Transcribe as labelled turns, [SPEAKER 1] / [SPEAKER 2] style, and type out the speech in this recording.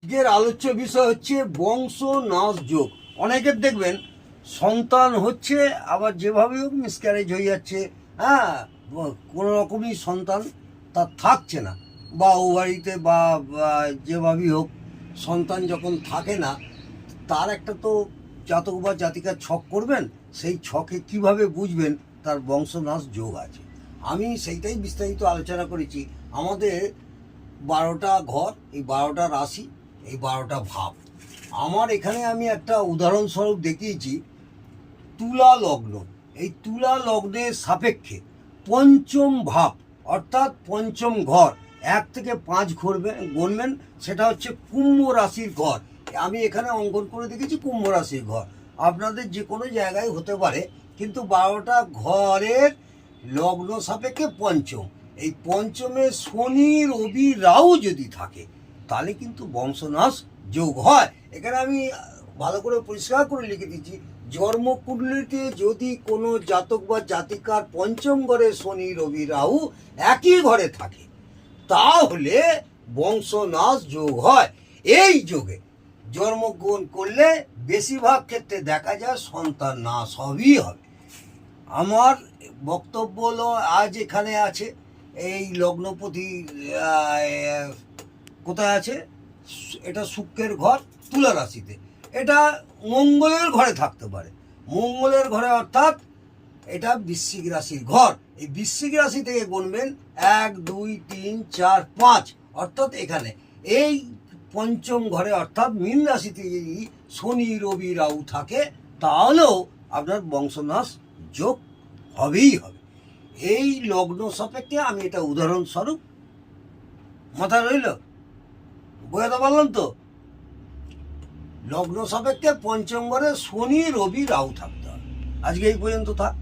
[SPEAKER 1] আজকের আলোচ্য বিষয় হচ্ছে বংশ নাশ যোগ। অনেকের দেখবেন সন্তান হচ্ছে, আবার যেভাবে হোক মিসক্যারেজ হয়ে যাচ্ছে। হ্যাঁ, কোনো রকমই সন্তান তার থাকছে না, বা ও বাড়িতে বা যেভাবেই হোক সন্তান যখন থাকে না, তার একটা তো জাতক বা জাতিকার ছক করবেন। সেই ছকে কিভাবে বুঝবেন তার বংশনাশ যোগ আছে, আমি সেইটাই বিস্তারিত আলোচনা করেছি। আমাদের 12টা ঘর, এই 12টা রাশি, এই 12টা ভাব। আমার এখানে আমি একটা উদাহরণস্বরূপ দেখিয়েছি তুলা লগ্ন। এই তুলা লগ্নের সাপেক্ষে পঞ্চম ভাব অর্থাৎ পঞ্চম ঘর 1 থেকে 5 গণবেন, সেটা হচ্ছে কুম্ভ রাশির ঘর। আমি এখানে অঙ্কন করে দেখেছি কুম্ভ রাশির ঘর, আপনাদের যে কোনো জায়গায় হতে পারে, কিন্তু 12টা ঘরের লগ্ন সাপেক্ষে পঞ্চম। এই পঞ্চমে শনি রবি রাহু যদি থাকে তাহলে কিন্তু বংশনাশ যোগ হয়। এখানে আমি ভালো করে পরিষ্কার করে লিখে দিচ্ছি, জন্মকুণ্ডলিতে যদি কোনো জাতক বা জাতিকার পঞ্চম ঘরে শনি রবি রাহু একই ঘরে থাকে তাহলে বংশনাশ যোগ হয়। এই যোগে জন্মগ্রহণ করলে বেশিরভাগ ক্ষেত্রে দেখা যায় সন্তান নাশ হবেই হবে। আমার বক্তব্য হলো, আজ এখানে আছে এই লগ্নপতি কোথায় আছে, এটা শুক্রের ঘর তুলা রাশিতে, এটা মঙ্গলের ঘরে থাকতে পারে। মঙ্গলের ঘরে অর্থাৎ এটা বৃশ্চিক রাশির ঘর। এই বৃশ্চিক রাশি থেকে গুনবেন 1 2 3 4 5, অর্থাৎ এখানে এই পঞ্চম ঘরে অর্থাৎ মীন রাশিতে যদি শনি রবি রাহু থাকে তাহলেও আপনার বংশনাশ যোগ হবেই হবে। এই লগ্ন সাপেক্ষে আমি এটা উদাহরণস্বরূপ মাথায় রইল, বোঝাতে পারলাম তো? লগ্ন সাপেক্ষে পঞ্চম ঘরে শনি রবি রাহু থাকতে হবে। আজকে এই পর্যন্ত থাক।